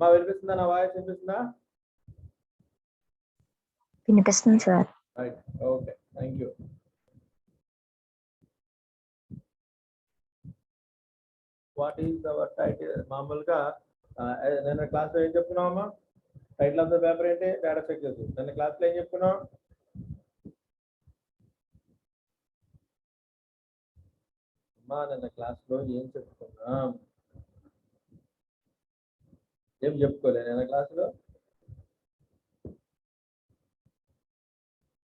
మా వినిపిస్తుందా? నా వాయిస్ వినిపిస్తుందా? వినిపిస్తుంది sir. Right, okay, thank you. What is our title? మామూలుగా నిన్న క్లాస్లో ఏం చెప్పుకున్నావమ్మా? టైటిల్ ఆఫ్ ద పేపర్ ఏంటి? Data structures. నిన్న క్లాస్లో ఏం చెప్పుకున్నాం? అమ్మా నిన్న క్లాస్లో ఏం చెప్పుకున్నాం? ఏం చెప్పుకోలే నిన్న క్లాసులో?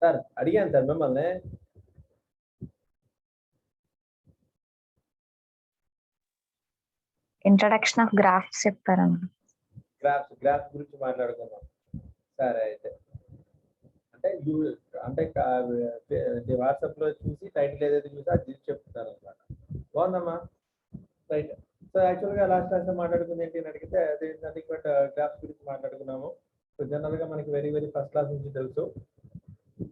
సార్ అడిగాను సార్ మిమ్మల్ని. ఇంట్రడక్షన్ ఆఫ్ గ్రాఫ్స్ చెప్పారండి. గ్రాఫ్స్ గురించి మాట్లాడుకున్నాం. సరే అయితే అంటే వాట్సాప్ లో చూసి టైటిల్ ఏదైతే చూసి అది చెప్తున్నారు అనమాట. బాగుందమ్మా, రైట్. సో యాక్చువల్గా లాస్ట్ క్లాస్ లో మాట్లాడుకుంది ఏంటి అని అడిగితే అది నథింగ్ బట్ గ్రాఫ్స్ గురించి మాట్లాడుకున్నాము. సో జనరల్ గా మనకి వెరీ ఫస్ట్ క్లాస్ నుంచి తెలుసు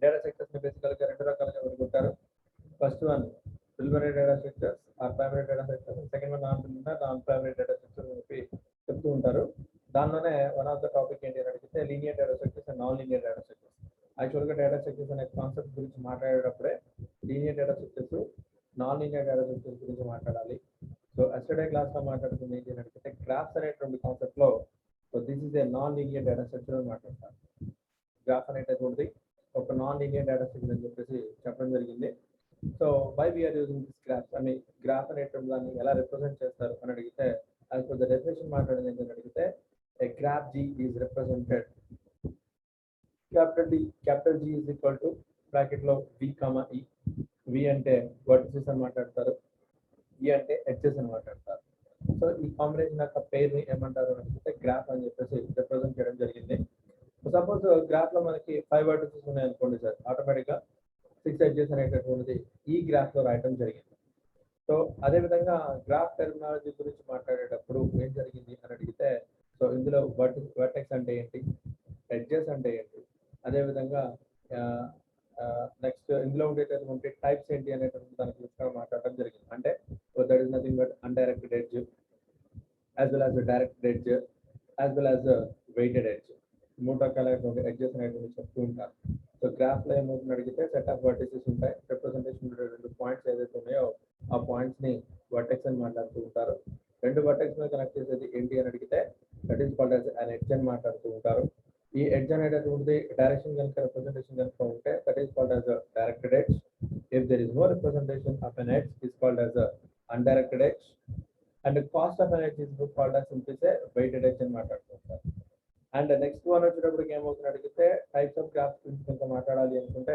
డేటా స్ట్రక్చర్స్ ని బేసికల్ గా రెండు రకాలుగా విడుకుంటారు. First one preliminary data structures or primary data structures, second one non primary data structures అని చెప్పి చెప్తూ ఉంటారు. దానిలోనే వన్ ఆఫ్ ద టాపిక్ ఏంటి అని అడిగితే linear data structures and non linear data structures. యాక్చువల్గా డేటా స్ట్రక్చర్స్ అనే కాన్సెప్ట్ గురించి మాట్లాడేటప్పుడే linear data structures, non linear data structures గురించి మాట్లాడాలి. సో ఎస్టర్డే క్లాస్ లో మాట్లాడుతుంది ఏంటి అని అడిగితే గ్రాఫ్స్ అనేటువంటి కాన్సెప్ట్ లో so this is A non linear data structure అని మాట్లాడతారు. గ్రాఫ్ అనేటటువంటిది ఒక నాన్ లీనియర్ డేటా స్ట్రక్చర్ అని చెప్పేసి చెప్పడం జరిగింది. So why we're using this graph అని గ్రాఫ్ అనేటువంటి దాన్ని ఎలా రిప్రజెంట్ చేస్తారు అని అడిగితే యాజ్ పర్ ద డెఫినేషన్ మాట్లాడింది ఏంటని అడిగితే a graph G is represented capital G is equal to bracket లో V, E. V అంటే వర్టిసెస్ అని మాట్లాడతారు, E అంటే ఎడ్జెస్ అని మాట్లాడతారు. సో ఈ కాంబినేషన్ యొక్క పేరుని ఏమంటారు అని అడిగితే గ్రాఫ్ అని చెప్పేసి రిప్రజెంట్ చేయడం జరిగింది. సపోజ్ గ్రాఫ్ లో మనకి 5 వర్టిసెస్ ఉన్నాయి అనుకోండి సార్, ఆటోమేటిక్ గా 6 ఎడ్జెస్ అనేటటువంటిది ఈ గ్రాఫ్ లో రాయడం జరిగింది. సో అదేవిధంగా గ్రాఫ్ టెర్మినాలజీ గురించి మాట్లాడేటప్పుడు ఏం జరిగింది అని అడిగితే సో ఇందులో వర్టెక్స్ అంటే ఏంటి, ఎడ్జెస్ అంటే ఏంటి, అదేవిధంగా నెక్స్ట్ ఇందులో ఉండేటటువంటి టైప్స్ ఏంటి అనేటువంటి దాని గురించి మాట్లాడడం జరిగింది. అంటే that is nothing but undirected edge as well as directed edge as well as weighted edge. 3 రకాలైనటువంటి ఎడ్జెస్ అనేటువంటి చెప్తూ ఉంటారు. సో గ్రాఫ్ లో ఏమవుతుంది అడిగితే సెట్ ఆఫ్ వర్టిసెస్ ఉంటాయి, రిప్రజెంటేషన్ ఉండేటువంటి పాయింట్స్ ఏదైతే ఉన్నాయో ఆ పాయింట్స్ ని వర్టెక్స్ అని మాట్లాడుతూ ఉంటారు. 2 వర్టెక్స్ ని కనెక్ట్ చేసేది ఏంటి అని అడిగితే that is called as an edge అని మాట్లాడుతూ ఉంటారు. ఈ ఎడ్జ్ అనేటటువంటిది డైరెక్షన్ కనుక రిప్రజెంటేషన్ కనుక ఉంటే that is called as directed edge. If there is no representation of an edge is called as undirected edge. And cost of an edge is called as simply weighted edge అని మాట్లాడుతూ ఉంటారు. And next one వచ్చేటప్పటికి ఏమవుతుంది అడిగితే types of graphs గురించి కొంత మాట్లాడాలి అనుకుంటే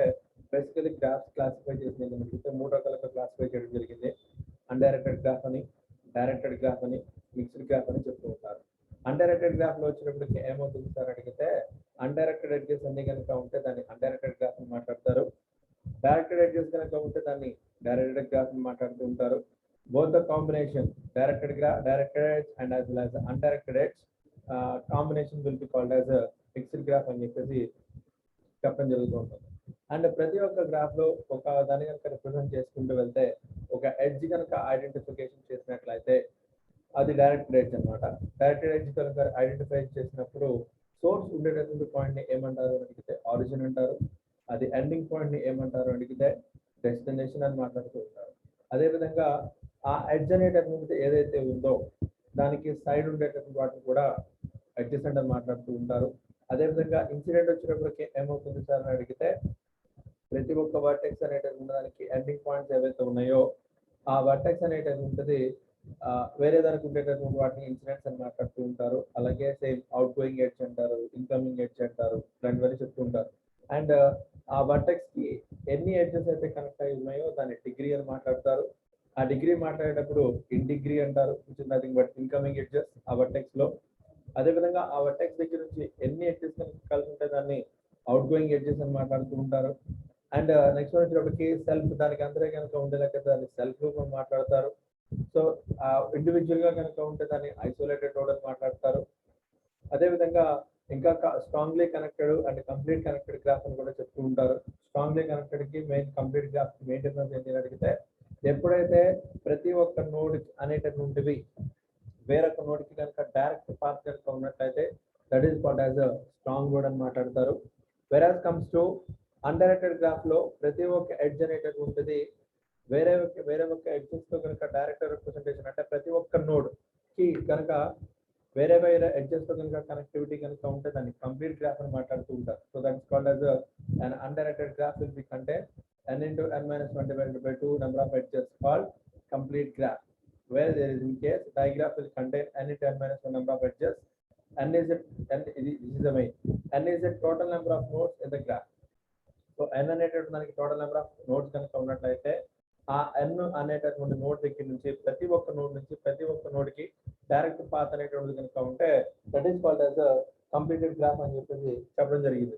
బేసికలీ గ్రాఫ్స్ క్లాసిఫై చేసి అడిగితే 3 రకాలుగా క్లాసిఫై చేయడం జరిగింది. అన్డైరెక్టెడ్ గ్రాఫ్ అని, డైరెక్టెడ్ గ్రాఫ్ అని, మిక్స్డ్ గ్రాఫ్ అని చెప్తూ ఉంటారు. అన్డైరెక్టెడ్ గ్రాఫ్ లో వచ్చేటప్పటికి ఏమవుతుంది సార్ అడిగితే అన్డైరెక్టెడ్ ఎడ్జెస్ అన్ని కనుక ఉంటే దాన్ని అన్డైరెక్టెడ్ గ్రాఫ్ అని మాట్లాడతారు. డైరెక్టెడ్ ఎడ్జెస్ కనుక ఉంటే దాన్ని డైరెక్టెడ్ గ్రాఫ్ అని మాట్లాడుతూ ఉంటారు. Both the combination directed edge and as well as undirected edge combination will be called as mixed graph అని చెప్పేసి చెప్పడం జరుగుతూ ఉంటుంది. అండ్ ప్రతి ఒక్క గ్రాఫ్ లో ఒక దాన్ని కనుక రిప్రజెంట్ చేసుకుంటూ వెళ్తే ఒక ఎడ్జ్ కనుక ఐడెంటిఫికేషన్ చేసినట్లయితే అది డైరెక్టెడ్ ఎడ్జ్ అనమాట. డైరెక్టెడ్ ఎడ్జ్ కనుక ఐడెంటిఫై చేసినప్పుడు సోర్స్ ఉండేటటువంటి పాయింట్ ని ఏమంటారు అని అడిగితే ఆరిజిన్ అంటారు. అది ఎండింగ్ పాయింట్ ని ఏమంటారు అని అడిగితే డెస్టినేషన్ అని మాట్లాడుతూ ఉంటారు. అదేవిధంగా ఆ ఎడ్జ్ అనేటటువంటిది ఏదైతే ఉందో దానికి సైడ్ ఉండేటటువంటి వాటిని కూడా అడ్జసెంట్ అని మాట్లాడుతూ ఉంటారు. అదేవిధంగా ఇన్సిడెంట్ వచ్చినప్పటికీ ఏమవుతుంది సార్ అని అడిగితే ప్రతి ఒక్క వర్టెక్స్ అనేటటువంటి దానికి ఎండింగ్ పాయింట్స్ ఏవైతే ఉన్నాయో ఆ వర్టెక్స్ అనేటటువంటిది వేరే దానికి ఉండేటటువంటి వాటిని ఇన్సిడెంట్స్ అని మాట్లాడుతూ ఉంటారు. అలాగే సేమ్ అవుట్ గోయింగ్ ఎడ్జ్ అంటారు, ఇన్కమింగ్ ఎడ్జ్ అంటారు, ఇలాంటివన్నీ చెప్తూ ఉంటారు. అండ్ ఆ వర్టెక్స్ కి ఎన్ని ఎడ్జెస్ అయితే కనెక్ట్ అయి ఉన్నాయో దాన్ని డిగ్రీ అని మాట్లాడతారు. ఆ డిగ్రీ మాట్లాడేటప్పుడు ఇన్ డిగ్రీ అంటారు, which is nothing but incoming edges ఆ వర్టెక్స్ లో. అదేవిధంగా ఆ వర్టెక్స్ దగ్గర నుంచి ఎన్ని ఎడ్జెస్ కలిసి ఉంటే దాన్ని అవుట్ గోయింగ్ ఎడ్జెస్ అని మాట్లాడుతూ ఉంటారు. అండ్ నెక్స్ట్ వచ్చేటప్పటికి సెల్ఫ్, దానికి అందరే కనుక ఉండేలాగా దాన్ని సెల్ఫ్ గ్రూప్ అని మాట్లాడతారు. సో ఇండివిజువల్ గా కనుక ఉంటే దాన్ని ఐసోలేటెడ్ నోడ్ అని మాట్లాడతారు. అదేవిధంగా ఇంకా strongly connected and complete connected graph అని కూడా చెప్తూ ఉంటారు. స్ట్రాంగ్లీ కనెక్టెడ్ కి main complete graph main difference ఏంటి అడిగితే ఎప్పుడైతే ప్రతి ఒక్క నోడ్ అనేటటువంటివి వేరొక నోడ్ కి కనుక డైరెక్ట్ పాత్ కనుక ఉన్నట్లయితే that is called as a strong node అని మాట్లాడతారు. వెరాజ్ కమ్స్ టు అన్డైరెక్టెడ్ గ్రాఫ్ లో ప్రతి ఒక్క ఎడ్జ్ అనేటటువంటిది వేరే ఒక్క ఎడ్జెస్ తో కనుక డైరెక్ట్ రిప్రజెంటేషన్ అంటే ప్రతి ఒక్క నోడ్ కి కనుక వేరే ఎడ్జెస్ తో కనుక కనెక్టివిటీ కనుక ఉంటే దాన్ని కంప్లీట్ గ్రాఫ్ అని మాట్లాడుతూ ఉంటారు. So that is called as an undirected graph will be contain n into n minus 1 divided by 2 number of edges called complete graph, where there is in case digraph will contain n into n minus 1 number of edges. N is the main. N is the total number of nodes in the graph. So n అనేటటువంటి మనకి total number of nodes కనుక ఉన్నట్లయితే ఆ n అనేటటువంటి node దగ్గర నుంచి ప్రతి ఒక్క నోడ్ నుంచి ప్రతి ఒక్క నోడ్ కి డైరెక్ట్ పాత్ అనేటువంటిది కనుక ఉంటే that is called as completed graph అని చెప్పేసి చెప్పడం జరిగింది.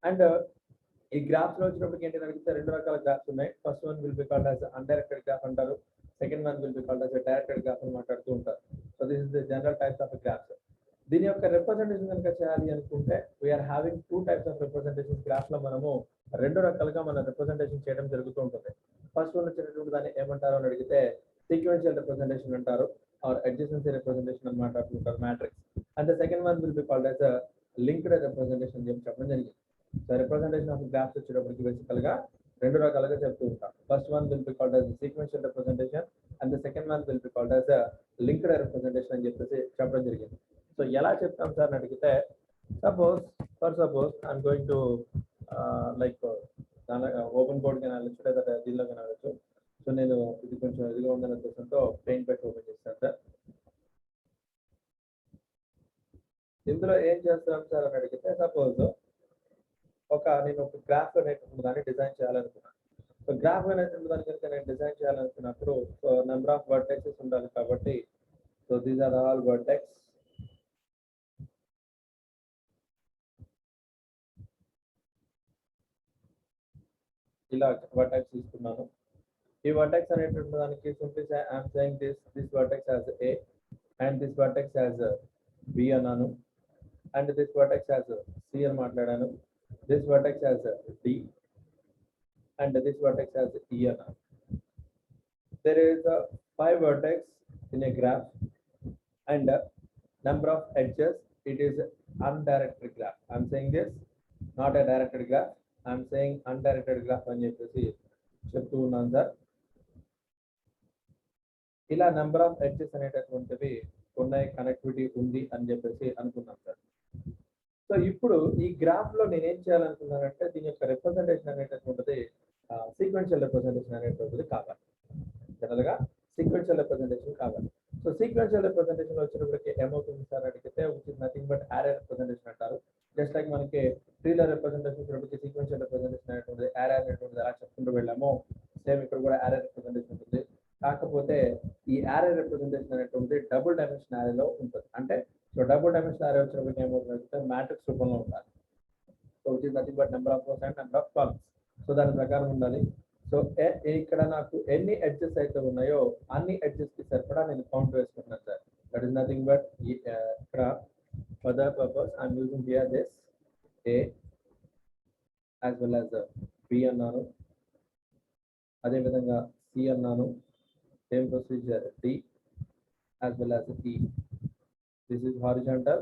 అండ్ ఈ గ్రాఫ్స్ లో వచ్చినప్పటికి ఏంటి అడిగితే రెండు రకాల గ్రాఫ్స్ ఉన్నాయి. First one will be called as undirected graph అంటారు. Second one will be called as directed graph అని మాట్లాడుతూ ఉంటారు. So this is the general types of graphs. దీని యొక్క రిప్రజెంటేషన్ కనుక చేయాలి అనుకుంటే we're having two types of representation. Graph లో మనము రెండు రకాలుగా మన రిప్రజెంటేషన్ చేయడం జరుగుతూ ఉంటుంది. ఫస్ట్ వన్ వచ్చేటటువంటి దాన్ని ఏమంటారు అని అడిగితే సీక్వెన్షియల్ రిప్రజెంటేషన్ అంటారు, ఆర్ అడ్జసెన్సీ రిప్రజెంటేషన్ అని మాట్లాడుతుంటారు, matrix. And the second one will be called as linked representation అని చెప్పడం జరిగింది. సో రిప్రజెంటేషన్ ఆఫ్ గ్రాఫ్స్ వచ్చేటప్పటికి బేసికల్ గా రెండు రకాలుగా చెప్తూ ఉంటాం. First one will be called as sequential representation and the second one will be called as linked representation అని చెప్పేసి చెప్పడం జరిగింది. సో ఎలా చెప్తాం సార్ అని అడిగితే suppose I'm going to like open board కి వెళ్ళచ్చు లేదా దీనిలో వెళ్ళచ్చు. సో నేను ఇది కొంచెం ఇదిగా ఉందనే ఉద్దేశంతో పెయింట్ పెట్టి ఓపెన్ చేస్తాను సార్. ఇందులో ఏం చేస్తాం సార్ అని అడిగితే సపోజ్ నేను ఒక గ్రాఫ్ అనేటువంటి దాన్ని డిజైన్ చేయాలనుకున్నాను. సో గ్రాఫ్ అనేటువంటి దాని కనుక నేను డిజైన్ చేయాలనుకున్నప్పుడు సో నెంబర్ ఆఫ్ వర్టెక్సెస్ ఉండాలి కాబట్టి so these are all vertex. ఇలా వర్టెక్స్ తీసుకున్నాను. ఈ వర్టెక్స్ అనేటువంటి దానికి simply I'm saying this vertex as A and this vertex as B అన్నాను. And this vertex as C అని మాట్లాడాను. This vertex has D and this vertex has E అన్నాను. There is 5 vertex in a graph and number of edges. It is undirected graph. I am saying this, not a directed graph. I am saying undirected graph అని చెప్పేసి చెప్తూ ఉన్నాను sir. ఇలా number of edges అనేటటువంటివి ఉన్నాయి, connectivity ఉంది అని చెప్పేసి అనుకున్నాం సార్. సో ఇప్పుడు ఈ గ్రాఫ్ లో నేను ఏం చేయాలనుకున్నానంటే దీని యొక్క రిప్రజెంటేషన్ అనేటటువంటిది సీక్వెన్షియల్ రిప్రజెంటేషన్ అనేటటువంటిది కావాలి. జనరల్ గా సీక్వెన్షియల్ రిప్రజెంటేషన్ కావాలి. సో సీక్వెన్షియల్ రిప్రజెంటేషన్ వచ్చినప్పటికీ ఏమవుతుంది సార్ అడిగితే which is nothing but array representation అంటారు. జస్ట్ లైక్ మనకి ట్రీల రిప్రజెంటేషన్ వచ్చినప్పటికీ సీక్వెన్షియల్ రిప్రజెంటేషన్ అనేటువంటిది యారే అనేటువంటిది ఎలా చెప్పుకుంటూ వెళ్ళామో సేమ్ ఇక్కడ కూడా యారే రిప్రజెంటేషన్ ఉంటుంది. కాకపోతే ఈ యారే రిప్రజెంటేషన్ అనేటువంటిది డబుల్ డైమెన్షన్ యారేలో ఉంటుంది. అంటే సో డబుల్ డైమెన్షన్ యారే వచ్చినప్పటికీ ఏమవుతుందంటే మ్యాట్రిక్స్ రూపంలో ఉండాలి. So which is nothing but number of rows and number of columns. So దాని ప్రకారం ఉండాలి. సో ఇక్కడ నాకు ఎన్ని ఎడ్జెస్ అయితే ఉన్నాయో అన్ని ఎడ్జెస్ కి సరిపడా నేను కౌంట్ వేసుకుంటున్నాను sir. That is nothing but ఇక్కడ for the purpose I'm using here this A as well as B అన్నాను, అదేవిధంగా C అన్నాను, same procedure D as well as E. This is horizontal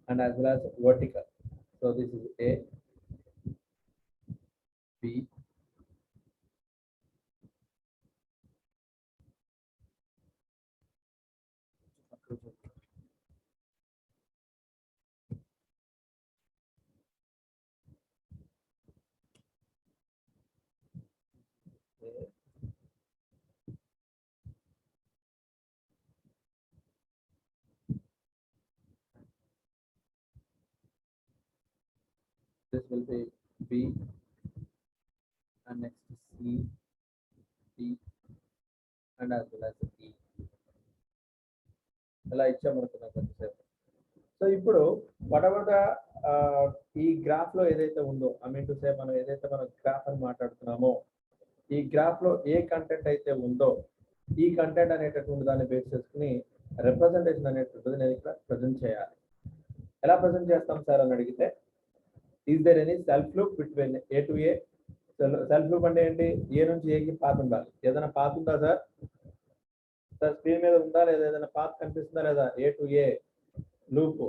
and as well as vertical. So this is A, B, this will be B and next C, D and as well as E. అలా ఇచ్చామనుకున్నాం కొంచెంసేపు. So ఇప్పుడు whatever the ఈ graph లో ఏదైతే ఉందో I mean to say మనం ఏదైతే మనం గ్రాఫ్ అని మాట్లాడుతున్నామో ఈ గ్రాఫ్ లో ఏ కంటెంట్ అయితే ఉందో ఈ కంటెంట్ అనేటటువంటి దాన్ని బేస్ చేసుకుని రిప్రజెంటేషన్ అనేటువంటిది నేను ఇక్కడ ప్రజెంట్ చేయాలి. ఎలా ప్రజెంట్ చేస్తాం సార్ అని అడిగితే is there any self loop between A to A. Self loop అంటే ఏంటి? ఏ నుంచి ఏకి పాత్ ఉండాలి. ఏదైనా పాత్ ఉందా సార్? సార్ స్క్రీన్ మీద ఉందా లేదా, ఏదైనా పాత్ కనిపిస్తుందా లేదా? ఏ టు ఏ లూప్,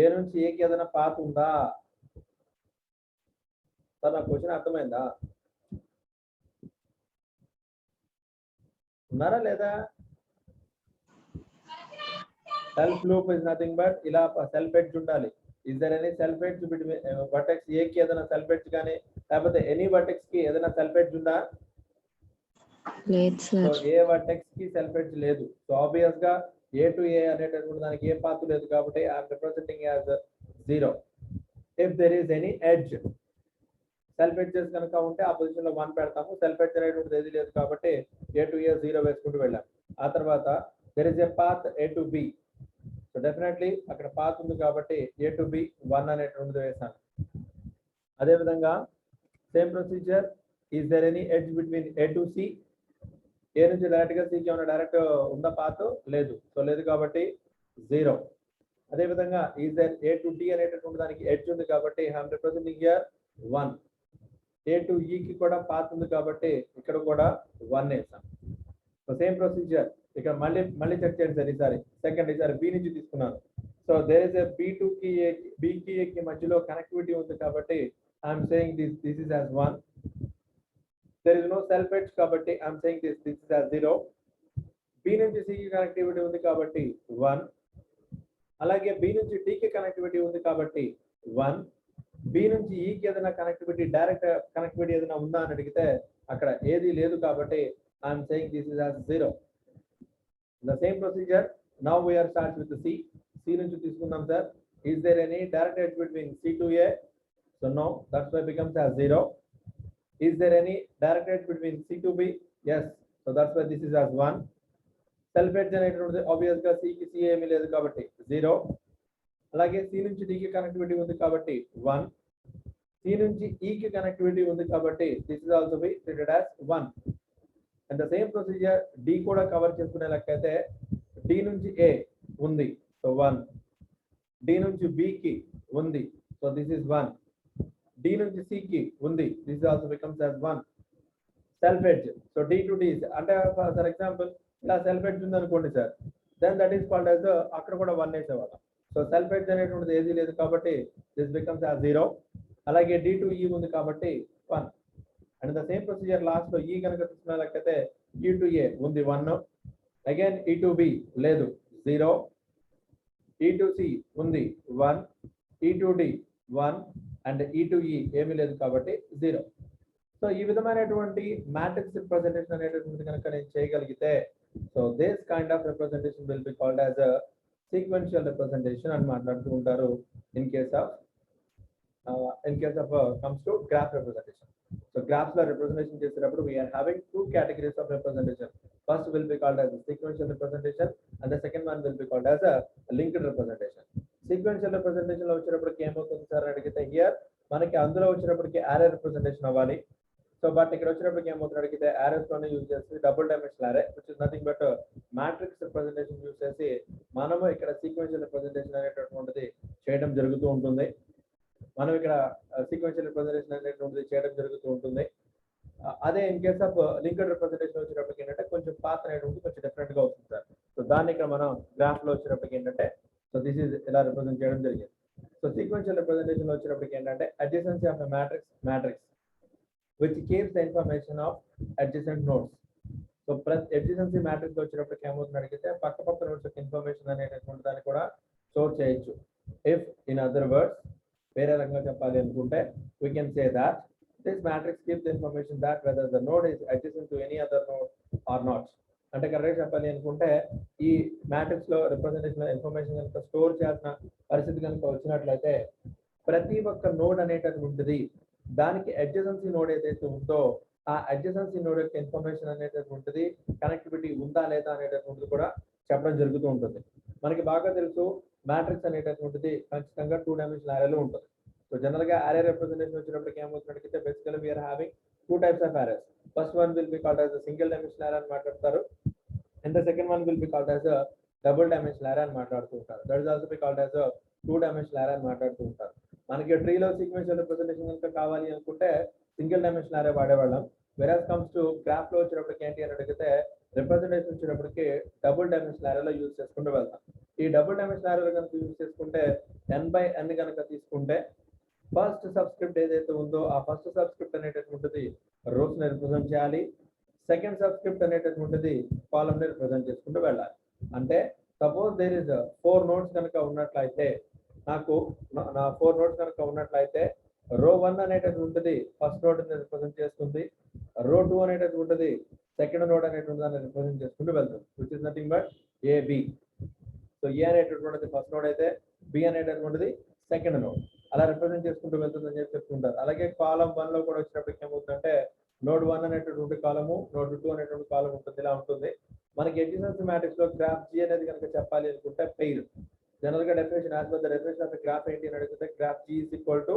ఏ నుంచి ఏకి ఏదైనా పాత్ ఉందా సార్? నా క్వశ్చన్ అర్థమైందా? ఉన్నారా లేదా? Self loop is nothing but ఇలా సెల్ఫ్ ఎడ్జ్ ఉండాలి. Is there any self edge between vertex A కి ఏదైనా సెల్ఫ్ ఎడ్జ్ కానీ లేకపోతే ఎనీ వర్టెక్స్ కి ఏదైనా సెల్ఫ్ ఎడ్జ్ ఉందా? లేదు సో సార్. ఏ వర్టెక్స్ కి సెల్ఫ్ ఎడ్జ్ లేదు. సో ఆబ్వియస్ గా ఏ టు ఏ అనేటటువంటి దానికి ఏ పాత్ లేదు కాబట్టి I'm representing as 0. If there is any edge, self edges కనుక ఉంటే ఆ పొజిషన్ లో 1 పెడతాము. సెల్ఫ్ ఎడ్జ్ అనేటువంటిది ఏది లేదు కాబట్టి ఏ టు ఏ 0 వేసుకుంటూ వెళ్ళాం. ఆ తర్వాత there is a path A to B. So definitely అక్కడ పాత్ ఉంది కాబట్టి ఏ టు బి 1 అనేటువంటిది వేసాను. అదేవిధంగా same procedure, is there any edge between A to C? A నుంచి డైరెక్ట్ గా సికి ఏమైనా డైరెక్ట్ ఉందా పాత్? లేదు. సో లేదు కాబట్టి 0. అదేవిధంగా is there A to D అనేటటువంటి దానికి ఎడ్జ్ ఉంది కాబట్టి I'm representing here 1. A to E కి కూడా పాత్ ఉంది కాబట్టి ఇక్కడ కూడా 1 వేసాం. సో సేమ్ ప్రొసీజర్ ఇక్కడ మళ్ళీ చెక్ చేయండి సార్. ఈసారి సెకండ్, ఈసారి బి నుంచి తీసుకున్నాను. So there is a B to కి ఏ, బి కి ఏ కి మధ్యలో కనెక్టివిటీ ఉంది కాబట్టి I'm saying this is as 1. there is no self edge కాబట్టి I'm saying this is as 0. B నుంచి సి కి కనెక్టివిటీ ఉంది కాబట్టి 1. అలాగే బి నుంచి డి కి కనెక్టివిటీ ఉంది కాబట్టి 1. బి నుంచి ఈ కి ఏదైనా కనెక్టివిటీ, డైరెక్ట్ కనెక్టివిటీ ఏదైనా ఉందా అని అడిగితే అక్కడ ఏది లేదు కాబట్టి I'm saying this is as 0. the same procedure now we are start with the c నుంచి తీసుకుందాం sir. is there any direct edge between c to a? so no, that's why becomes as 0. is there any direct edge between c to b? yes, so that's why this is as 1. self edge అనేటువంటిది obvious గా c కి c ఏమీ లేదు కాబట్టి 0. అలాగే c నుంచి d కి connectivity ఉంది కాబట్టి 1. c నుంచి e కి కనెక్టివిటీ ఉంది కాబట్టి this is also be treated as 1. and the same procedure d కూడా కవర్ చేసుకునే లెక్కైతే d నుంచి a ఉంది, సో 1. d నుంచి b కి ఉంది, సో this is 1. d నుంచి c కి ఉంది, this also becomes as 1. Self edge, so d to d అంటే ఫర్ ఎగ్జాంపుల్ ఇలా సెల్ఫ్ ఎడ్జ్ ఉంది అనుకోండి sir, then that is called as అక్కడ కూడా 1 వేసేవాళ్ళం. సో సెల్ఫ్ ఎడ్జ్ అనేటువంటిది ఏది లేదు కాబట్టి దిస్ బికమ్స్ as 0. అలాగే d to e ఉంది కాబట్టి 1. And the same procedure last లో ఈ కనుక తీసుకున్నట్లయితే e to a ఉంది 1. అగైన్ e to b లేదు 0. e to c ఉంది 1. e to d 1 and e to e ఏమీ లేదు కాబట్టి 0. సో ఈ విధమైనటువంటి మ్యాట్రిక్స్ రిప్రజెంటేషన్ అనేటువంటిది కనుక నేను చేయగలిగితే so this kind of representation will be called as a sequential representation అని మాట్లాడుతూ ఉంటారు in case of comes to graph representation. So graphs la representation చేసేటప్పుడు we are having 2 categories of representation. First will be called as a sequential representation and the second one will be called as a linked representation. Sequential representation లో వచ్చేటప్పటికి ఏమవుతుంది sir అడిగితే here మనకి అందులో వచ్చేటప్పటికి array representation అవ్వాలి. So but ఇక్కడ వచ్చేటప్పటికి ఏమవుతుంది అడిగితే arrays లోనే యూజ్ చేసి double dimensional array which is nothing but matrix representation use చేసి మనము ఇక్కడ sequential representation అనేటటువంటిది చేయడం జరుగుతూ ఉంటుంది. మనం ఇక్కడ సీక్వెన్షియల్ రిప్రజెంటేషన్ అనేటువంటిది చేయడం జరుగుతూ ఉంటుంది. అదే in case of linked representation వచ్చేటప్పటికి ఏంటంటే కొంచెం పాత్ అనేటువంటి కొంచెం డిఫరెంట్ గా వస్తుంది సార్. సో దాన్ని ఇక్కడ మనం గ్రాఫ్ లో వచ్చేటప్పటికి ఏంటంటే సో దిస్ ఇస్ ఇలా రిప్రజెంట్ చేయడం జరిగింది. సో సీక్వెన్షియల్ రిప్రజెంటేషన్ లో వచ్చేటప్పటికి ఏంటంటే adjacency of matrix which keeps the information of adjacent nodes. So plus adjacency matrix వచ్చేటప్పటికి ఏమవుతుంది అడిగితే పక్క నోడ్స్ యొక్క ఇన్ఫర్మేషన్ అనేటటువంటి దాన్ని కూడా స్టోర్ చేయొచ్చు. ఇఫ్ ఇన్ అదర్ వర్డ్స్ వేరే రకంగా చెప్పాలి అనుకుంటే we can say that this matrix gives the information that whether the node is adjacent to any other node or not. అంటే కరెక్ట్ చెప్పాలి అనుకుంటే ఈ మ్యాట్రిక్స్ లో రిప్రజెంటేషన్ ఇన్ఫర్మేషన్ కనుక స్టోర్ చేసిన పరిస్థితి కనుక వచ్చినట్లయితే ప్రతి ఒక్క నోడ్ అనేటటువంటిది దానికి అడ్జసెన్సీ నోడ్ ఏదైతే ఉందో ఆ అడ్జసెన్సీ నోడ్ యొక్క ఇన్ఫర్మేషన్ అనేటటువంటిది కనెక్టివిటీ ఉందా లేదా అనేటటువంటిది కూడా చెప్పడం జరుగుతూ ఉంటుంది. మనకి బాగా తెలుసు మ్యాట్రిక్స్ అనేటటువంటిది ఖచ్చితంగా 2 డైమెన్షనల్ అరేలో ఉంటుంది. సో జనరల్ గా అరే రిప్రజెంటేషన్ వచ్చినప్పటికి ఏమవుతుందంటే basically we're having 2 types of arrays. First one will be called as single dimensional array అని మాట్లాడతారు and the second one will be called as double dimensional array అని మాట్లాడుతూ ఉంటారు. That is also be called as 2 dimensional array అని మాట్లాడుతూ ఉంటారు. మనకి ట్రీలో sequential representation కనుక కావాలి అనుకుంటే సింగిల్ డైమెన్షనల్ అరే వాడేవాళ్ళం. వెరాస్ కమ్స్ టు గ్రాఫ్ లో వచ్చినప్పటికి ఏంటి అని అడిగితే రిప్రజెంటేషన్ వచ్చినప్పటికి డబుల్ డైమెన్షనల్ యారోలో యూజ్ చేసుకుంటూ వెళ్తాం. ఈ డబుల్ డైమెన్షనల్ యారో కనుక యూజ్ చేసుకుంటే n/n కనుక తీసుకుంటే ఫస్ట్ సబ్స్క్రిప్ట్ ఏదైతే ఉందో ఆ ఫస్ట్ సబ్స్క్రిప్ట్ అనేటటువంటిది రోస్ ని రిప్రజెంట్ చేయాలి, సెకండ్ సబ్స్క్రిప్ట్ అనేటటువంటిది కాలమ్ ని రిప్రజెంట్ చేసుకుంటూ వెళ్ళాలి. అంటే సపోజ్ దేర్ ఇస్ 4 నోడ్స్ కనుక ఉన్నట్లయితే నాకు నా 4 నోడ్స్ కనుక ఉన్నట్లయితే రో 1 అనేటటువంటిది ఫస్ట్ నోడ్ ని రిప్రజెంట్ చేస్తుంది, రో 2 అనేటటువంటిది సెకండ్ నోడ్ అనేటువంటి దాన్ని రిప్రజెంట్ చేసుకుంటూ వెళ్తుంది, which is nothing but AB. So A అనేటటువంటిది ఫస్ట్ నోడ్ అయితే బి అనేటటువంటిది సెకండ్ నోడ్, అలా రిప్రజెంట్ చేసుకుంటూ వెళ్తుంది అని చెప్పి చెప్తుంటారు. అలాగే కాలం 1 లో కూడా వచ్చినప్పటికి ఏమవుతుందంటే నోడ్ 1 అనేటటువంటి కాలము, నోడ్ 2 అనేటువంటి కాలం ఉంటుంది, ఇలా ఉంటుంది. మనకి ఎడ్జెసెన్సీ మ్యాట్రిక్స్ లో గ్రాఫ్ జీ అనేది కనుక చెప్పాలి అనుకుంటే పెయిర్ జనరల్ గా definition as per the definition of the graph ఏంటి అని అడిగితే graph G is equal to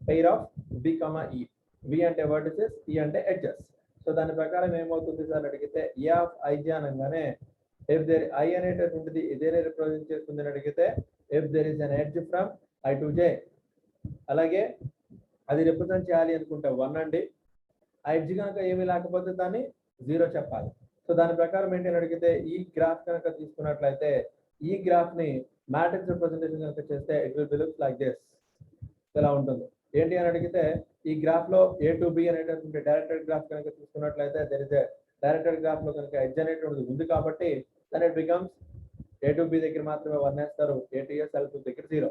pair of B comma E. V అంటే వర్టిసెస్, ఈ అంటే ఎడ్జెస్. సో దాని ప్రకారం ఏమవుతుంది సార్ అడిగితే ఏ ఆఫ్ ఐజే అనగానే if there I అనేటటువంటిది ఇదేనే రిప్రజెంట్ చేస్తుంది అని అడిగితే if there is an edge from I to j, అలాగే అది రిప్రజెంట్ చేయాలి అనుకుంటే 1 అండి, ఆ ఎడ్జ్ కనుక ఏమీ లేకపోతే దాన్ని 0 చెప్పాలి. సో దాని ప్రకారం ఏంటి అని అడిగితే ఈ గ్రాఫ్ కనుక తీసుకున్నట్లయితే ఈ గ్రాఫ్ ని మ్యాట్రిక్స్ రిప్రజెంటేషన్ కనుక చేస్తే it will be look like this, ఇలా ఉంటుంది. ఏంటి అని అడిగితే ఈ గ్రాఫ్ లో ఏ టు బి అనేటటువంటి డైరెక్టెడ్ గ్రాఫ్ కనుక తీసుకున్నట్లయితే దర్ ఇస్ డైరెక్టెడ్ గ్రాఫ్ లో కనుక ఎడ్జ్ అనేటువంటిది ఉంది కాబట్టి then it becomes a to b దగ్గర మాత్రమే 1 వేస్తారు, a to s l2 దగ్గర 0.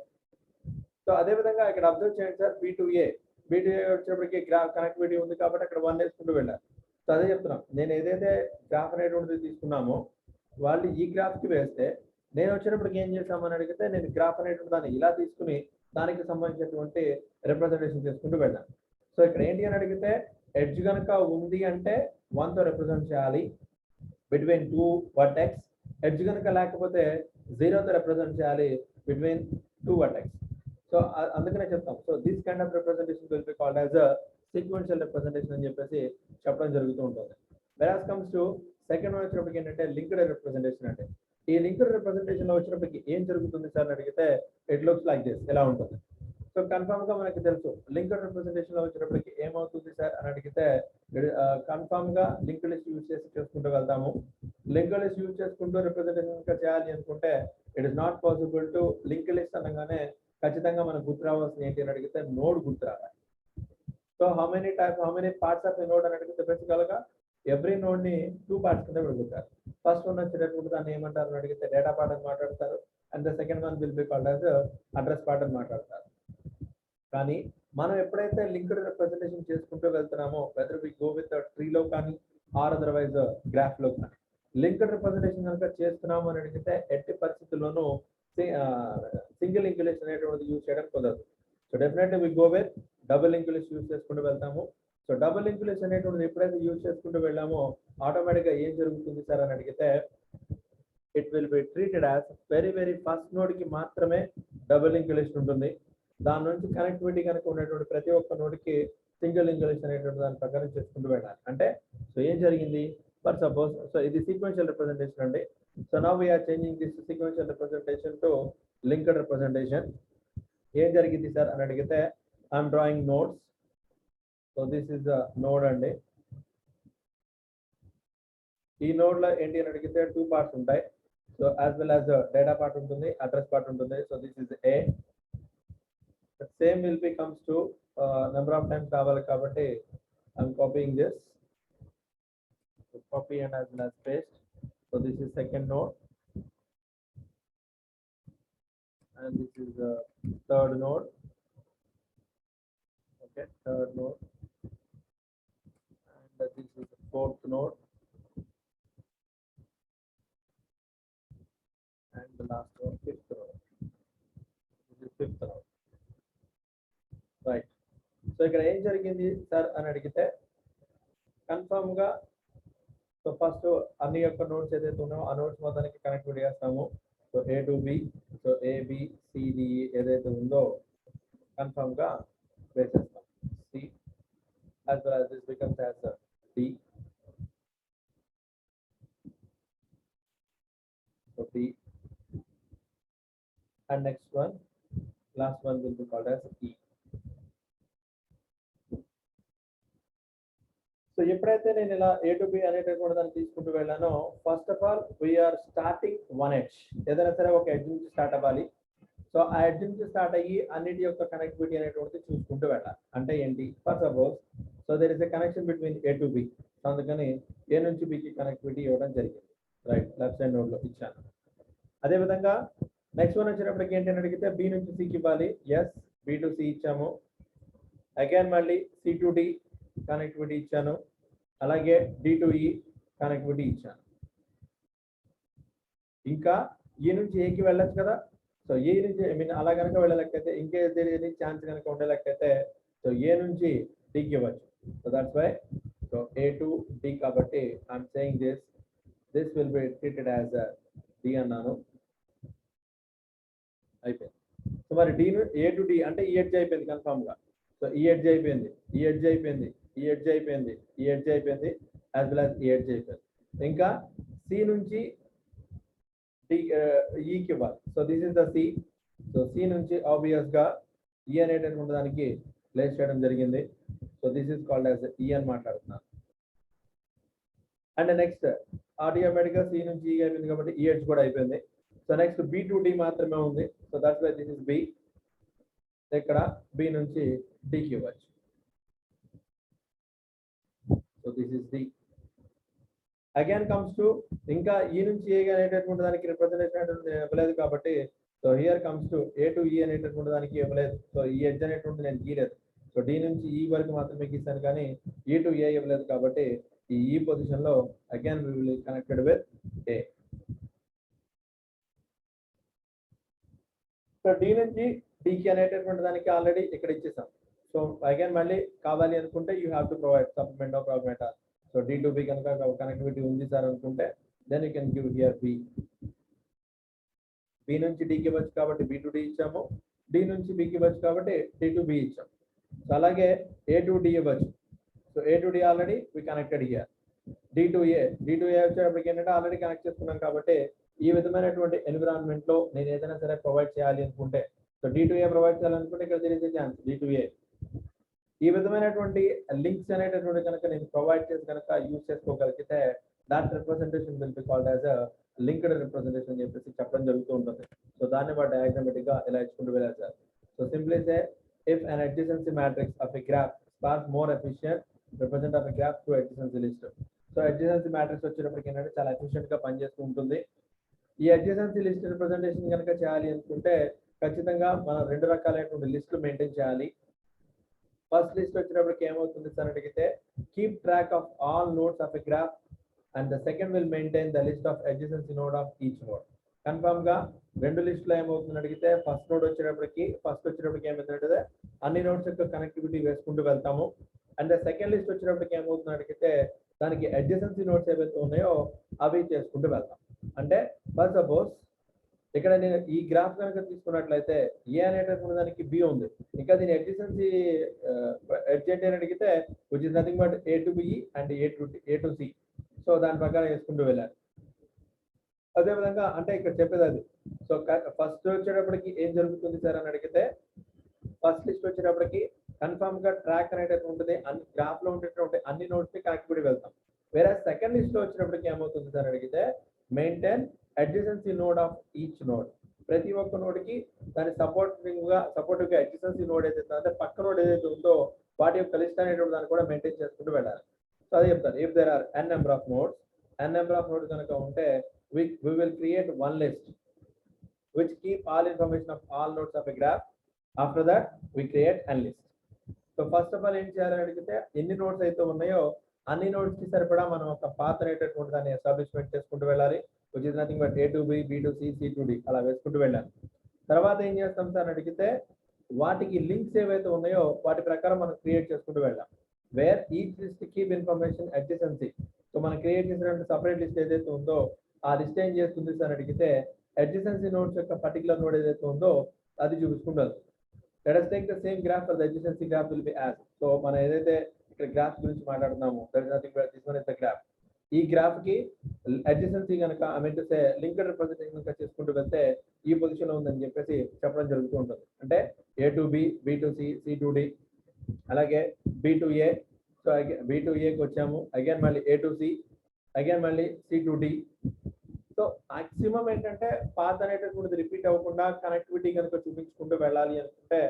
సో అదే విధంగా ఇక్కడ అబ్జర్వ్ చేయండి సార్, b to a వచ్చేప్పటికి గ్రాఫ్ కనెక్టివిటీ ఉంది కాబట్టి అక్కడ 1 వేసుకుంటూ వెళ్ళారు. సో అదే చెప్తున్నాం, నేను ఏదైతే గ్రాఫ్ అనేటువంటిది తీసుకున్నామో వాళ్ళు ఈ గ్రాఫ్ కి వేస్తే నేను వచ్చేటప్పటికి ఏం చేసామని అడిగితే నేను గ్రాఫ్ అనేటువంటి దాన్ని ఇలా తీసుకుని దానికి సంబంధించినటువంటి రిప్రజెంటేషన్ చేసుకుంటూ వెళ్ళాను. సో ఇక్కడ ఏంటి అని అడిగితే ఎడ్జ్ కనుక ఉంది అంటే 1 తో రిప్రజెంట్ చేయాలి బిట్వీన్ 2 వర్టెక్స్, ఎడ్జ్ కనుక లేకపోతే 0 తో రిప్రజెంట్ చేయాలి బిట్వీన్ 2 వర్టెక్స్. సో అందుకనే చెప్తాం, so this kind of representation will be called as a sequential representation అని చెప్పేసి చెప్పడం జరుగుతూ ఉంటుంది. వెరాస్ కమ్స్ టు సెకండ్ వన్ వచ్చినప్పటికి ఏంటంటే లింక్డ్ రిప్రజెంటేషన్. అంటే ఈ లింక్డ్ రిప్రజెంటేషన్ లో వచ్చినప్పటికి ఏం జరుగుతుంది సార్ అని అడిగితే ఇట్ లుక్స్ లైక్ దిస్, ఎలా ఉంటుంది. సో కన్ఫర్మ్ గా మనకి తెలుసు లింక్డ్ రిప్రజెంటేషన్ లో వచ్చినప్పటికి ఏమవుతుంది సార్ అని అడిగితే కన్ఫర్మ్ గా లింక్డ్ లిస్ట్ యూజ్ చేసి చేసుకుంటూ వెళ్తాము. లింక్డ్ లిస్ట్ యూజ్ చేసుకుంటూ రిప్రజెంటేషన్ చేయాలి అనుకుంటే it is not possible to linked list అనగానే ఖచ్చితంగా మనకు గుర్తు రావాల్సిన ఏంటి అని అడిగితే నోడ్ గుర్తు రావాలి. So how many parts of node అని అడిగితే బేసికల్ గా ఎవ్రీ నోడ్ ని 2 పార్ట్స్ కింద విడగొట్టారు. ఫస్ట్ వన్ వచ్చేటప్పుడు దాన్ని ఏమంటారు అని అడిగితే డేటా పార్ట్ అని మాట్లాడతారు, and the second one will be called as address part అని మాట్లాడతారు. కానీ మనం ఎప్పుడైతే లింక్డ్ రిప్రజెంటేషన్ చేసుకుంటూ వెళ్తున్నామో వెదర్ వి గో విత్ ట్రీలో కానీ ఆర్ అదర్వైజ్ గ్రాఫ్ లో కానీ లింక్డ్ రిప్రజెంటేషన్ కనుక చేస్తున్నాము అని అడిగితే ఎట్టి పరిస్థితుల్లోనూ సింగిల్ లింక్ లిస్ట్ అనేటువంటిది యూజ్ చేయడం కుదరదు. So definitely we go with double link list use చేసుకుంటూ వెళ్తాము. సో డబుల్ లింక్ లిస్ట్ అనేటువంటిది ఎప్పుడైతే యూజ్ చేసుకుంటూ వెళ్ళామో ఆటోమేటిక్ గా ఏం జరుగుతుంది సార్ అని అడిగితే it will be treated as very first node కి మాత్రమే డబుల్ లింక్ లిస్ట్ ఉంటుంది. దాని నుంచి కనెక్టివిటీ కనుక ఉన్నటువంటి ప్రతి ఒక్క నోడ్కి సింగిల్ లింక్ లిస్ట్ అనేటువంటి దాని ప్రకారం చేసుకుంటూ వెళ్ళాలి. అంటే సో ఏం జరిగింది ఫర్ సపోజ్, సో ఇది సీక్వెన్షియల్ రిప్రజెంటేషన్ అండి. So now we're changing this sequential representation to linked representation. ఏం జరిగింది సార్ అని అడిగితే I'm drawing nodes. So this is the node అండి. ఈ నోడ్ లో ఏంటి అని అడిగితే 2 పార్ట్స్ ఉంటాయి. So as well as data part ఉంటుంది, అడ్రస్ పార్ట్ ఉంటుంది. So this is A. The same will be comes to number of times కావాలి కాబట్టి I'm copying this. So copy and as well as paste. So this is second node, and this is the third node. Okay, third node, and this is the fourth node, and the last one, fifth node. This is fifth node. Right. So ఇక్కడ ఏం జరిగింది sir అని అడిగితే confirm గా so first అన్ని యొక్క notes ఏదైతే ఉన్నాయో ఆ నోట్స్ మొత్తానికి కనెక్టివిటీ చేస్తాము. So A to B, so A B C D ఏదైతే ఉందో కన్ఫర్మ్ గా వేసేస్తాం. C as well as this becomes as D. So D, and next one, last one will be called as E. So ఎప్పుడైతే నేను ఇలా A to B అనేటటువంటి దాన్ని తీసుకుంటూ వెళ్ళానో first of all we're starting one edge. ఏదైనా సరే ఒక ఎడ్జ్ నుంచి స్టార్ట్ అవ్వాలి. సో ఆ ఎడ్జ్ నుంచి స్టార్ట్ అయ్యి అన్నిటి యొక్క కనెక్టివిటీ అనేటువంటిది చూసుకుంటూ వెళ్ళాలి. అంటే ఏంటి, for suppose so there is a connection between A to B. అందుకని A నుంచి B కి కనెక్టివిటీ ఇవ్వడం జరిగింది. రైట్, లెఫ్ట్ సైడ్ నోడ్ లో ఇచ్చాను. అదేవిధంగా నెక్స్ట్ వన్ వచ్చినప్పటికి ఏంటని అడిగితే B నుంచి C కి ఇవ్వాలి. ఎస్, B to C ఇచ్చాము. అగైన్ మళ్ళీ C to D కనెక్టివిటీ ఇచ్చాను. అలాగే D to E కనెక్టివిటీ ఇచ్చాను. ఇంకా E నుంచి A కి వెళ్ళొచ్చు కదా. సో ఏ నుంచి ఐ మీన్ అలా కనుక వెళ్ళలేకపోతే ఇంకే తెలియని ఛాన్స్ కనుక ఉండలేకపోతే సో ఏ నుంచి డీకి ఇవ్వచ్చు. So that's why so A to D కాబట్టి I'm saying this will be treated as D అన్నాను. అయిపోయింది. సో మరి A to D అంటే ఈ ఎడ్జ్ అయిపోయింది కన్ఫామ్ గా. సో ఈ ఎడ్జ్ అయిపోయింది, ఈ ఎడ్జ్ అయిపోయింది, ఈ ఎడ్జ్ అయిపోయింది, ఈ ఎడ్జ్ అయిపోయింది, యాజ్ వెల్ యాజ్ ఈ ఎడ్జ్ అయిపోయింది. ఇంకా C నుంచి E కి ఇవ్వాలి. So this is the C. So C నుంచి ఆబ్వియస్ గా E అనేటటువంటి దానికి ప్లేస్ చేయడం జరిగింది. So this is called as E అని మాట్లాడుతున్నాను. అండ్ నెక్స్ట్ ఆటోమేటిక్ గా C నుంచి E అయిపోయింది కాబట్టి ఈ ఎడ్జ్ కూడా అయిపోయింది. So next B to D మాత్రమే ఉంది. So that's why this is B. ఇక్కడ B నుంచి D కి ఇవ్వచ్చు. So this is D. Again comes to ఇంకా ఈ నుంచి ఏ అనేటటువంటి దానికి రిప్రజెంటేషన్ ఇవ్వలేదు కాబట్టి so here comes to A to E అనేటటువంటి దానికి ఇవ్వలేదు. సో ఈ ఎడ్జ్ అనేటువంటి నేను గీయలేదు. సో D నుంచి E వరకు మాత్రమే గీసాను కానీ E to A ఇవ్వలేదు కాబట్టి ఈ పొజిషన్ లో again we will connected with A. So D నుంచి D కి అనేటటువంటి దానికి ఆల్రెడీ ఇక్కడ ఇచ్చేసాం. సో అగైన్ మళ్ళీ కావాలి అనుకుంటే you have to provide supplement of ప్రాగ్మేటా. సో D to B కనుక కనెక్టివిటీ ఉంది సార్ అనుకుంటే then you can give here B. B నుంచి D కి ఇవ్వచ్చు కాబట్టి B to D ఇచ్చాము. D నుంచి B కి ఇవ్వచ్చు కాబట్టి D to B ఇచ్చాము. సో అలాగే A to D ఇవ్వచ్చు. So A to D already we connected here. D to A వచ్చేటప్పటికి ఏంటంటే ఆల్రెడీ కనెక్ట్ చేసుకున్నాం కాబట్టి ఈ విధమైనటువంటి ఎన్విరాన్మెంట్ లో నేను ఏదైనా సరే ప్రొవైడ్ చేయాలి అనుకుంటే so D to A provide చేయాలనుకుంటే ఇక్కడ తెలిసే ఛాన్స్ D to A. ఈ విధమైనటువంటి లింక్స్ అనేటటువంటి కనుక నేను ప్రొవైడ్ చేసి కనుక యూజ్ చేసుకోగలిగితే that representation will be called as linked representation అని చెప్పేసి చెప్పడం జరుగుతూ ఉంటుంది. సో దాన్ని బట్టి డయాగ్రామేటిక్ గా ఇలా ఇచ్చుకుంటూ వెళ్ళాలి sir. So simply say if an adjacency matrix of a graph sparse more efficient represent of a graph to adjacency list. So adjacency matrix వచ్చేటప్పటికి ఏంటంటే చాలా ఎఫిషియెంట్ గా పనిచేస్తూ ఉంటుంది. ఈ అడ్జసెన్సీ లిస్ట్ రిప్రజెంటేషన్ కనుక చేయాలి అనుకుంటే ఖచ్చితంగా మనం రెండు రకాలైనటువంటి లిస్టులు మెయింటైన్ చేయాలి. ఫస్ట్ లిస్ట్ వచ్చేటప్పటికి ఏమవుతుంది సార్ అడిగితే keep track of all nodes of a graph and the second will maintain the list of adjacency node of each node. Confirm గా రెండు లిస్ట్ లో ఏమవుతుంది అడిగితే ఫస్ట్ వచ్చేటప్పటికి ఏమవుతుందంటే అన్ని నోడ్స్ యొక్క కనెక్టివిటీ వేసుకుంటూ వెళ్తాము. అండ్ ద సెకండ్ లిస్ట్ వచ్చేటప్పటికి ఏమవుతుంది అడిగితే దానికి అడ్జసెన్సీ నోడ్స్ ఏవైతే ఉన్నాయో అవి చేసుకుంటూ వెళ్తాం. అంటే ఫర్ సపోజ్ ఇక్కడ నేను ఈ గ్రాఫ్ కనుక తీసుకున్నట్లయితే ఏ అనేటటువంటి దానికి B ఉంది. ఇంకా దీని అడ్జసెన్సీ ఎడ్జ్ అని అడిగితే which is nothing but A to B and A to C. So దాని ప్రకారం వేసుకుంటూ వెళ్ళాలి. అదేవిధంగా అంటే ఇక్కడ చెప్పేది అది. సో ఫస్ట్ వచ్చేటప్పటికి ఏం జరుగుతుంది సార్ అని అడిగితే ఫస్ట్ లిస్ట్ వచ్చేటప్పటికి కన్ఫర్మ్ గా ట్రాక్ అనేటటువంటి అన్ని గ్రాఫ్ లో ఉండేటువంటి అన్ని నోడ్స్ కి కనెక్టివిటీ వెళ్తాం. వేరే సెకండ్ లిస్ట్ లో వచ్చేటప్పటికి ఏమవుతుంది సార్ అడిగితే maintain adjacency node of each node. ప్రతి ఒక్క నోడ్ కి దాని సపోర్టివ్ గా అడ్జసెన్సీ నోడ్ ఏదైతే అంటే పక్క నోడ్ ఏదైతే ఉందో వాటి యొక్క లిస్ట్ అనేటువంటి దాన్ని కూడా మెయింటైన్ చేసుకుంటూ వెళ్ళాలి. సో అదే చెప్తాను. If there are n number of nodes కనుక ఉంటే we will create one list which keep all information of all nodes of a graph. After that we create n list. So first of all ఏం చేయాలని అడిగితే ఎన్ని nodes అయితే ఉన్నాయో అన్ని nodes కి సరిపడా మనం ఒక పాత్ అనేటటువంటి దాన్ని ఎస్టాబ్లిష్మెంట్ చేసుకుంటూ వెళ్ళాలి. which is nothing but A to B, B to C, C to D అలా వేసుకుంటూ వెళ్ళాలి. తర్వాత ఏం చేస్తాం సార్ అడిగితే వాటికి లింక్స్ ఏవైతే ఉన్నాయో వాటి ప్రకారం మనం క్రియేట్ చేసుకుంటూ వెళ్ళాం. Wear each list keep information adjacency. So మనం క్రియేట్ చేసినటువంటి సపరేట్ లిస్ట్ ఏదైతే ఉందో ఆ లిస్ట్ ఏం చేస్తుంది సార్ అడిగితే అడ్జసెన్సీ నోడ్స్ యొక్క పర్టికులర్ నోడ్ ఏదైతే ఉందో అది చూపించుకుంటారు. Let us take the same graph for the adjacency graph will be as. So మనం ఏదైతే ఇక్కడ గ్రాఫ్ గురించి మాట్లాడుతున్నామో that is nothing but this one is the graph. ఈ గ్రాఫ్ కి అడ్జసెన్సీ కనుక I mean to say linked representation కనుక చేసుకుంటూ వెళ్తే ఈ పొజిషన్ లో ఉందని చెప్పేసి చెప్పడం జరుగుతూ ఉంటుంది. అంటే A to B, B to C, C to D అలాగే B to A. So so B to ఏకి వచ్చాము, అగైన్ మళ్ళీ ఏ టు సి, అగైన్ మళ్ళీ C to D. So maximum ఏంటంటే పాత్ అనేటటువంటిది రిపీట్ అవ్వకుండా కనెక్టివిటీ కనుక చూపించుకుంటూ వెళ్ళాలి అనుకుంటే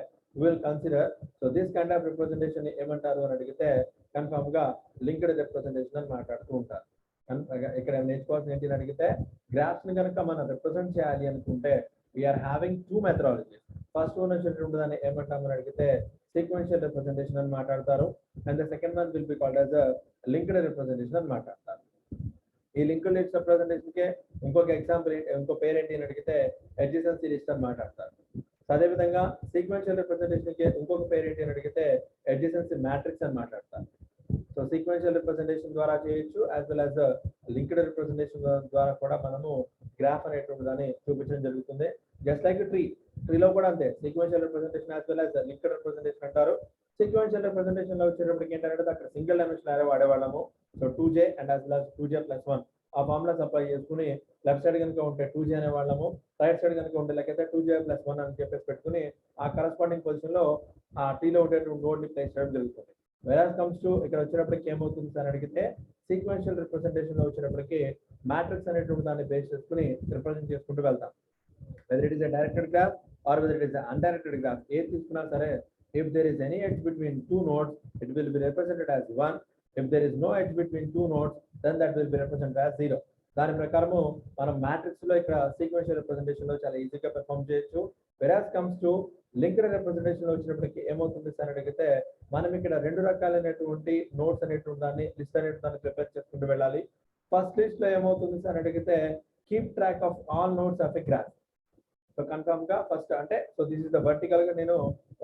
will consider. So this kind of representation ఏమంటారు అని అడిగితే కన్ఫర్మ్ గా లింక్డ్ రిప్రజెంటేషన్ అని మాట్లాడుతూ ఉంటారు. ఇక్కడ నేర్చుకోవాల్సిన ఏంటి అని అడిగితే గ్రాఫ్స్ ని కనుక మనం రిప్రజెంట్ చేయాలి అనుకుంటే we're having two methodologies. First one వచ్చేటువంటి దాన్ని ఏమంటామని అడిగితే సీక్వెన్షియల్ రిప్రజెంటేషన్ అని మాట్లాడతారు, and the second one will be called as linked representation అని మాట్లాడతారు. ఈ లింక్డ్ లిస్ట్ రిప్రజెంటేషన్ కి ఇంకొక ఎగ్జాంపుల్ ఇంకో పేరు ఏంటి అని అడిగితే అడ్జసెన్సీ లిస్ట్ అని మాట్లాడతారు. అదేవిధంగా సీక్వెన్షియల్ రిప్రజెంటేషన్ కి ఇంకొక పేరు ఏంటి అని అడిగితే అడ్జసెన్సీ మ్యాట్రిక్స్ అని మాట్లాడతారు. సో సీక్వెన్షియల్ రిప్రజెంటేషన్ ద్వారా చేయొచ్చు, as well as linked representation ద్వారా కూడా మనము గ్రాఫ్ అనేటువంటి దాన్ని చూపించడం జరుగుతుంది. జస్ట్ లైక్ ట్రీలో కూడా అంతే, sequential representation as well as linked representation అంటారు. సీక్వెన్షియల్ రిప్రజెంటేషన్ లో వచ్చేటప్పటికి ఏంటంటే అక్కడ సింగిల్ డైమెన్షన్ అరే వాడేవాళ్ళము. So 2j and as well as 2j + 1 ఆ ఫార్ములాస్ అప్లై చేసుకుని లెఫ్ట్ సైడ్ కనుక ఉంటే 2j అనే వాళ్ళము, రైట్ సైడ్ కనుక ఉంటే లెక్కైతే 2j + 1 అని చెప్పేసి పెట్టుకుని ఆ కరస్పాండింగ్ పొజిషన్ లో ఆ టీలో ఉండేటువంటి నోడ్ ని ప్లేస్ చేయడం జరుగుతుంది. వెరాస్ కమ్స్ టు ఇక్కడ వచ్చేటప్పటికి ఏమవుతుంది అని అడిగితే సీక్వెన్షియల్ రిప్రజెంటేషన్ లో వచ్చేటప్పటికి మ్యాట్రిక్స్ అనేటువంటి దాన్ని బేస్ చేసుకుని రిప్రజెంట్ చేసుకుంటూ వెళ్తాం. Whether it is a directed graph or whether it is undirected graph, ఏది తీసుకున్నా సరే if there is any edge between two nodes it will be represented as 1. If there is no edge between two nodes then that will be represented as 0. దాని ప్రకారము మనం matrix లో ఇక్కడ sequential representation లో చాలా ఈజీగా పెర్ఫామ్ చేయొచ్చు. వెరాస్ comes to linked representation లో వచ్చినప్పటికీ ఏమవుతుంది అని అడిగితే మనం ఇక్కడ రెండు రకాలైనటువంటి నోట్స్ అనేటువంటి దాన్ని లిస్ట్ అనేటువంటి దాన్ని ప్రిపేర్ చేసుకుంటూ వెళ్ళాలి. ఫస్ట్ లిస్ట్ లో ఏమవుతుంది అని అడిగితే keep track of all notes of a graph. So confirm గా ఫస్ట్ అంటే so this is the vertical గా నేను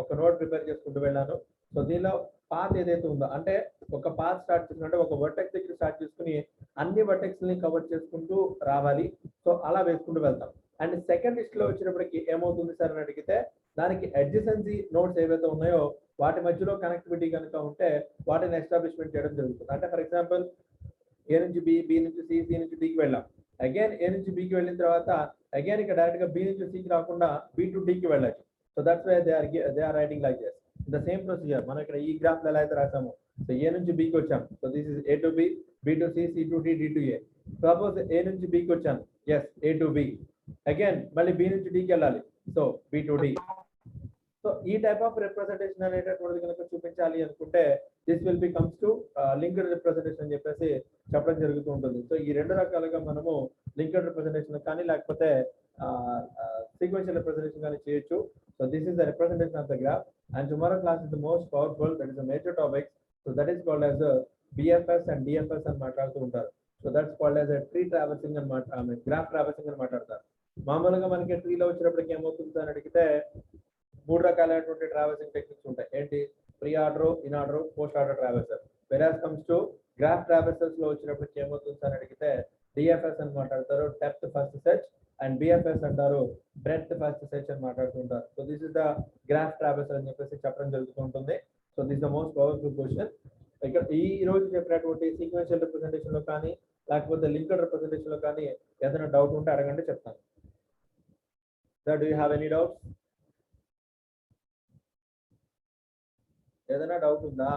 ఒక నోట్ ప్రిపేర్ చేసుకుంటూ వెళ్ళాను. సో దీనిలో పాత్ ఏదైతే ఉందో అంటే ఒక పాత్ స్టార్ట్ చేసుకుంటే ఒక వర్టెక్స్ దగ్గర స్టార్ట్ చేసుకుని అన్ని వర్టెక్స్ ని కవర్ చేసుకుంటూ రావాలి. సో అలా వేసుకుంటూ వెళ్తాం. అండ్ సెకండ్ లిస్ట్ లో వచ్చినప్పటికి ఏమవుతుంది సార్ అని అడిగితే దానికి అడ్జసెన్సీ నోట్స్ ఏవైతే ఉన్నాయో వాటి మధ్యలో కనెక్టివిటీ కనుక ఉంటే వాటిని ఎస్టాబ్లిష్మెంట్ చేయడం జరుగుతుంది. అంటే ఫర్ ఎగ్జాంపుల్ ఏ నుంచి బి, బి నుంచి సి, సి నుంచి డికి వెళ్ళాం. అగైన్ ఏ నుంచి బికి వెళ్ళిన తర్వాత అగైన్ ఇక్కడ డైరెక్ట్ గా బి నుంచి సికి రాకుండా బి టు డికి వెళ్ళచ్చు. So that's why they are writing like this. The same procedure మనం ఇక్కడ ఈ గ్రాఫ్ లో ఎలా అయితే రాసాము. సో ఏ నుంచి బికి వచ్చాం. So this is A to B, B to C, C to D, D to A. Suppose A నుంచి బికి వచ్చాను, yes A to B. Again మళ్ళీ బి నుంచి డికి వెళ్ళాలి, so B to D. So ఈ టైప్ ఆఫ్ రిప్రజెంటేషన్ అనేటటువంటిది కనుక చూపించాలి అనుకుంటే this will be comes to linked representation అని చెప్పేసి చెప్పడం జరుగుతూ ఉంటుంది. సో ఈ రెండు రకాలుగా మనము లింక్డ్ రిప్రజెంటేషన్ కానీ లేకపోతే సీక్వెన్షియల్ రిప్రజెంటేషన్ కానీ చేయొచ్చు. So this is the representation of the graph and tomorrow class is the most powerful, that is the major topic. So that is called as BFS and DFS అని మాట్లాడుతూ ఉంటారు. So that's called as tree traversing అని graph traversing అని మాట్లాడతారు. మామూలుగా మనకి ట్రీలో వచ్చినప్పటికి ఏమవుతుంది అని అడిగితే మూడు రకాలైనటువంటి ట్రావర్సింగ్ టెక్నిక్స్ ఉంటాయి. ఏంటి? Pre order, in order, post order traversal. Whereas comes to graph traversals లో వచ్చినప్పటికి ఏమవుతుంది అని అడిగితే డిఎఫ్ఎస్ అని మాట్లాడతారు, depth first search, and BFS అంటారు, బ్రెడ్త్ ఫస్ట్ సెర్చ్ అని మాట్లాడుతుంటారు. So this is the graph traversal అని చెప్పేసి చెప్పడం జరుగుతూ ఉంటుంది. So this the most powerful question. ఇక్కడ ఈ రోజు చెప్పినటువంటి సీక్వెన్షియల్ రిప్రజెంటేషన్ లో కానీ లేకపోతే లింక్డ్ రిప్రజెంటేషన్ లో కానీ ఏదైనా డౌట్ ఉంటే అడగండి, చెప్తాను. Do you have any doubts? ఏదైనా డౌట్ ఉందా?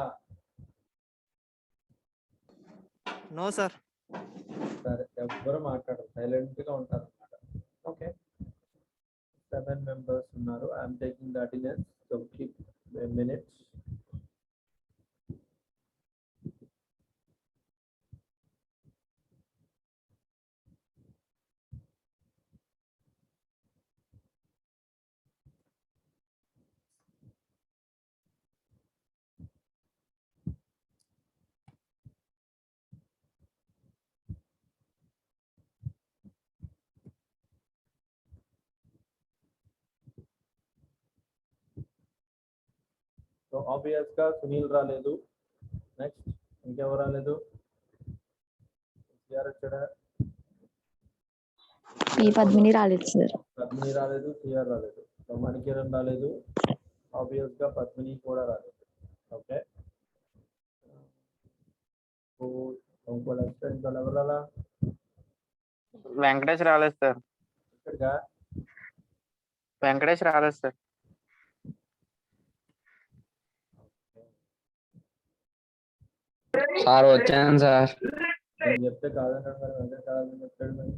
No sir. సరే, ఎవరు మాట్లాడరు, సైలెంట్ గా ఉంటారు అన్నమాట. ఓకే, 7 members ఉన్నారు. I'm taking the attendance, so keep minutes. So obvious గా సునీల్ రాలేదు. నెక్స్ట్ ఇంకెవరు రాలేదు? వచ్చాడా? ఈ పద్మిని రాలేదు సార్. పద్మిని రాలేదు, సిఆర్ రాలేదు, సో మణికిరణ్ రాలేదు, ఆబ్వియస్ గా పద్మిని కూడా రాలేదు. ఓకే, ఇంకో నెక్స్ట్ ఇంకా ఎవరు రాలా? వెంకటేష్ రాలేదు సార్. ఇక్కడిగా వెంకటేష్ రాలేదు సార్. సార్ వచ్చాను సార్. నేను చెప్తే కాదన్నాడు మరి అదే కాదని చెప్పాడు మరి.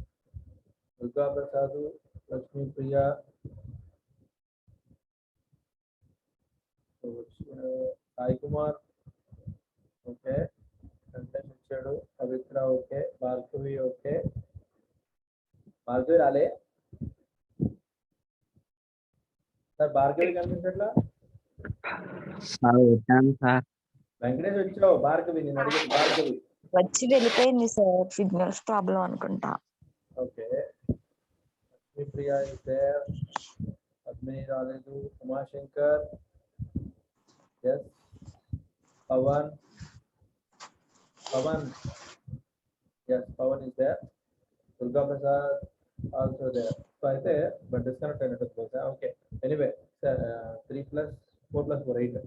దుర్గా ప్రసాద్, లక్ష్మీ ప్రియ, సాయి కుమార్ ఓకే, కంటెంట్ ఇచ్చాడు. Pavitra okay, Bhargavi okay. భార్గవి రాలే సార్, భార్గవి కనిపించట్లా. సార్ వచ్చాను సార్. వెంకటేష్ వచ్చావు, భార్గవి నేను అడిగింది భార్గవి. వచ్చి వెళ్ళిపోయింది సార్, సిగ్నల్స్ ప్రాబ్లం అనుకుంటా. Okay, Lakshmi Priya is there, Padmini రాలేదు, Umashankar yes, Pavan yes, Pavan is there, Durga Prasad also there. So అయితే బట్ డిస్కనెక్ట్ అయినట్టు okay. Anyway 3 + 4 + 4 8.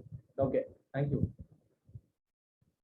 Okay, thank you.